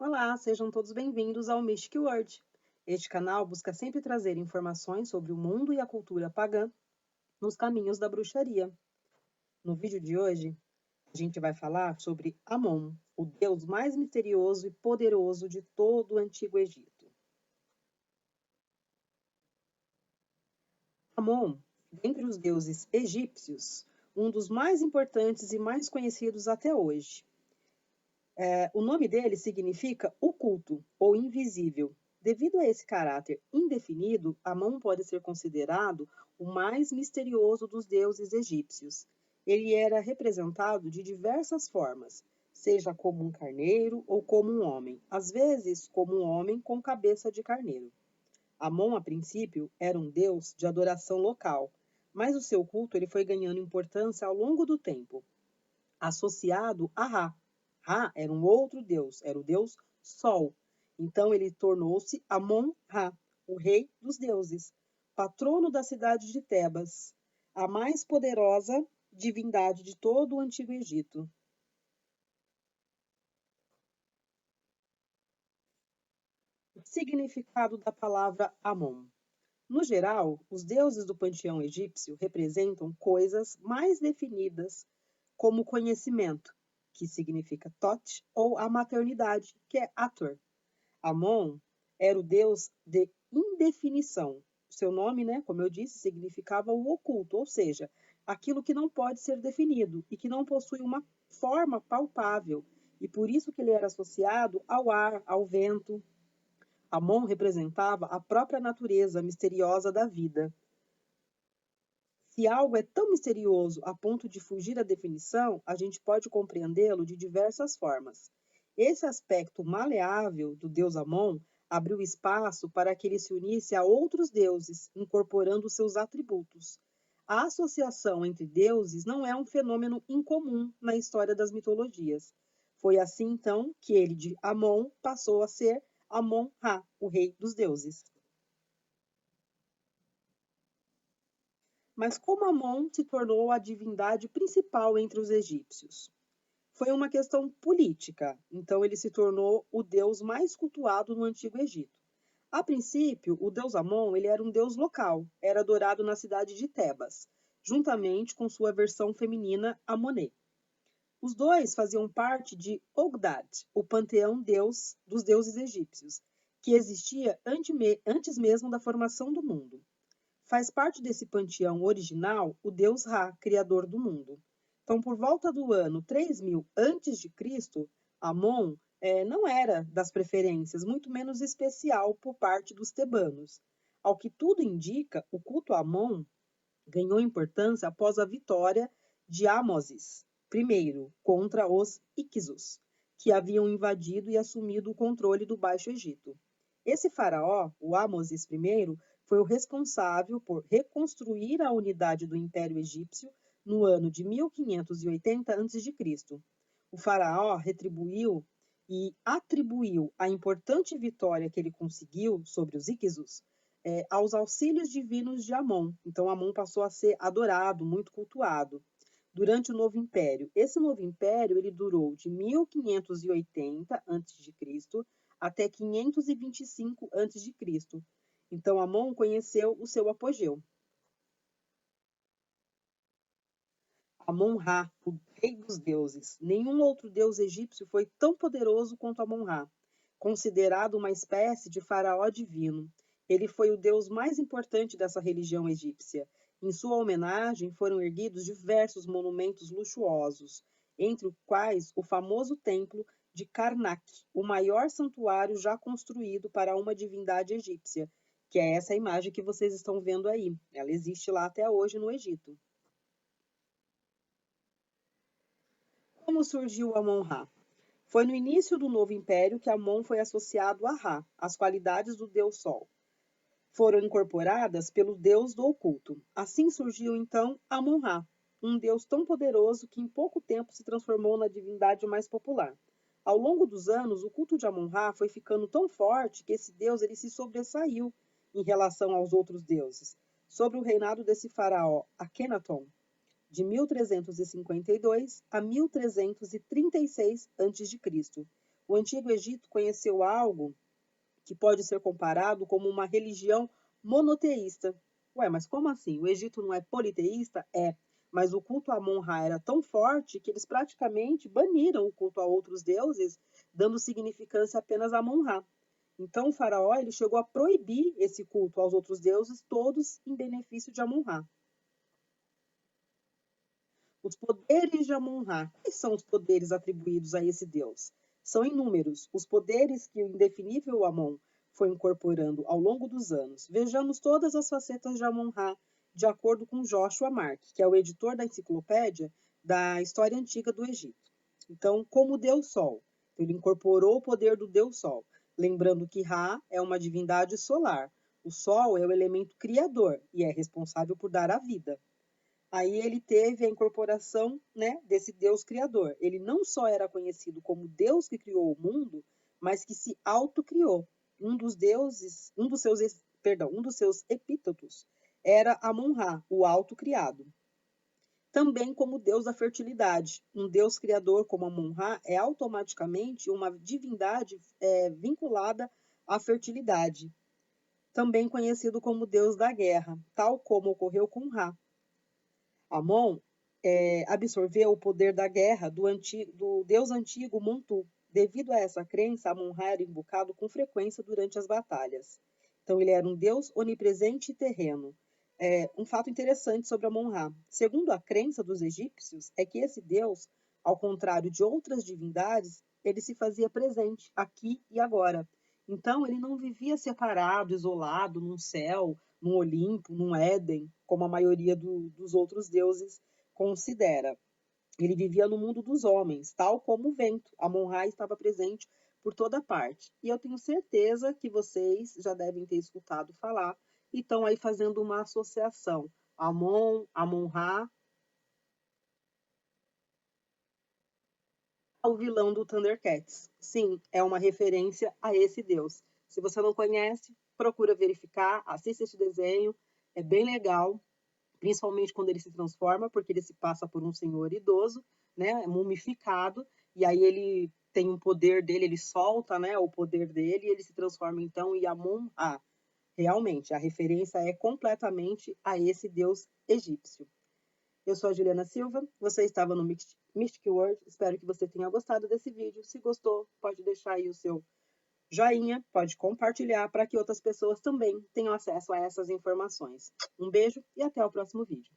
Olá, sejam todos bem-vindos ao Mystic World. Este canal busca sempre trazer informações sobre o mundo e a cultura pagã nos caminhos da bruxaria. No vídeo de hoje, a gente vai falar sobre Amon, o deus mais misterioso e poderoso de todo o Antigo Egito. Amon, dentre os deuses egípcios, um dos mais importantes e mais conhecidos até hoje. O nome dele significa oculto ou invisível. Devido a esse caráter indefinido, Amon pode ser considerado o mais misterioso dos deuses egípcios. Ele era representado de diversas formas, seja como um carneiro ou como um homem, às vezes como um homem com cabeça de carneiro. Amon, a princípio, era um deus de adoração local, mas o seu culto ele foi ganhando importância ao longo do tempo, associado a Ra. Ra era um outro deus, era o deus Sol. Então ele tornou-se Amon-Ra, o rei dos deuses, patrono da cidade de Tebas, a mais poderosa divindade de todo o Antigo Egito. O significado da palavra Amon. No geral, os deuses do panteão egípcio representam coisas mais definidas, como conhecimento, que significa Tot, ou a maternidade, que é Ator. Amon era o deus de indefinição. Seu nome, né, como eu disse, significava o oculto, ou seja, aquilo que não pode ser definido e que não possui uma forma palpável. E por isso que ele era associado ao ar, ao vento. Amon representava a própria natureza misteriosa da vida. Se algo é tão misterioso a ponto de fugir à definição, a gente pode compreendê-lo de diversas formas. Esse aspecto maleável do deus Amon abriu espaço para que ele se unisse a outros deuses, incorporando seus atributos. A associação entre deuses não é um fenômeno incomum na história das mitologias. Foi assim, então, que ele de Amon passou a ser Amon-Ra, o rei dos deuses. Mas como Amon se tornou a divindade principal entre os egípcios? Foi uma questão política, então ele se tornou o deus mais cultuado no Antigo Egito. A princípio, o deus Amon ele era um deus local, era adorado na cidade de Tebas, juntamente com sua versão feminina Amonet. Os dois faziam parte de Ogdad, o panteão deus dos deuses egípcios, que existia antes mesmo da formação do mundo. Faz parte desse panteão original o deus Ra, criador do mundo. Então, por volta do ano 3000 a.C., Amon não era das preferências, muito menos especial por parte dos tebanos. Ao que tudo indica, o culto a Amon ganhou importância após a vitória de Amosis I contra os Iquisos, que haviam invadido e assumido o controle do Baixo Egito. Esse faraó, o Amosis I, foi o responsável por reconstruir a unidade do Império Egípcio no ano de 1580 a.C. O faraó retribuiu e atribuiu a importante vitória que ele conseguiu sobre os Iquisos aos auxílios divinos de Amon. Então, Amon passou a ser adorado, muito cultuado durante o Novo Império. Esse Novo Império ele durou de 1580 a.C. até 525 a.C. Então, Amon conheceu o seu apogeu. Amon-Ra, o rei dos deuses. Nenhum outro deus egípcio foi tão poderoso quanto Amon-Ra, considerado uma espécie de faraó divino. Ele foi o deus mais importante dessa religião egípcia. Em sua homenagem foram erguidos diversos monumentos luxuosos, entre os quais o famoso templo de Karnak, o maior santuário já construído para uma divindade egípcia, que é essa imagem que vocês estão vendo aí. Ela existe lá até hoje no Egito. Como surgiu Amon-Ra? Foi no início do novo império que Amon foi associado a Ra, as qualidades do deus Sol. Foram incorporadas pelo deus do oculto. Assim surgiu então Amon-Ra, um deus tão poderoso que em pouco tempo se transformou na divindade mais popular. Ao longo dos anos, o culto de Amon-Ra foi ficando tão forte que esse deus ele se sobressaiu em relação aos outros deuses. Sobre o reinado desse faraó, Akenaton, de 1352 a 1336 a.C., O Antigo Egito conheceu algo que pode ser comparado como uma religião monoteísta. Ué, mas como assim? O Egito não é politeísta? É, mas o culto a Amon-Ra era tão forte que eles praticamente baniram o culto a outros deuses, dando significância apenas a Amon-Ra. Então o faraó ele chegou a proibir esse culto aos outros deuses, todos em benefício de Amon-Ra. Os poderes de Amon-Ra. Quais são os poderes atribuídos a esse deus? São inúmeros os poderes que o indefinível Amon foi incorporando ao longo dos anos. Vejamos todas as facetas de Amon-Ra, de acordo com Joshua Mark, que é o editor da enciclopédia da História Antiga do Egito. Então, como Deus Sol, ele incorporou o poder do Deus Sol, lembrando que Ra é uma divindade solar. O Sol é o elemento criador e é responsável por dar a vida. Aí ele teve a incorporação, né, desse Deus criador. Ele não só era conhecido como Deus que criou o mundo, mas que se autocriou. Um dos deuses, um dos seus epítetos era Amon-Ra, o autocriado. Também como Deus da fertilidade. Um Deus criador como Amon-Ra é automaticamente uma divindade vinculada à fertilidade. Também conhecido como Deus da guerra, tal como ocorreu com Ra. Amon absorveu o poder da guerra do deus antigo Montu. Devido a essa crença, Amon-Ra era invocado com frequência durante as batalhas. Então, ele era um deus onipresente e terreno. Um fato interessante sobre Amon-Ra. Segundo a crença dos egípcios, é que esse deus, ao contrário de outras divindades, ele se fazia presente aqui e agora. Então, ele não vivia separado, isolado, num céu, num Olimpo, num Éden, como a maioria dos outros deuses considera. Ele vivia no mundo dos homens, tal como o vento. Amon-Ra estava presente por toda parte. E eu tenho certeza que vocês já devem ter escutado falar e estão aí fazendo uma associação. Amon-Ra, o vilão do Thundercats. Sim, é uma referência a esse deus. Se você não conhece, procura verificar, assista esse desenho, é bem legal, principalmente quando ele se transforma, porque ele se passa por um senhor idoso, né, mumificado, e aí ele tem um poder dele, ele solta, né, o poder dele, e ele se transforma então em Amon-Ra. Realmente, a referência é completamente a esse deus egípcio. Eu sou a Juliana Silva, você estava no Mystic World, espero que você tenha gostado desse vídeo. Se gostou, pode deixar aí o seu joinha, pode compartilhar para que outras pessoas também tenham acesso a essas informações. Um beijo e até o próximo vídeo.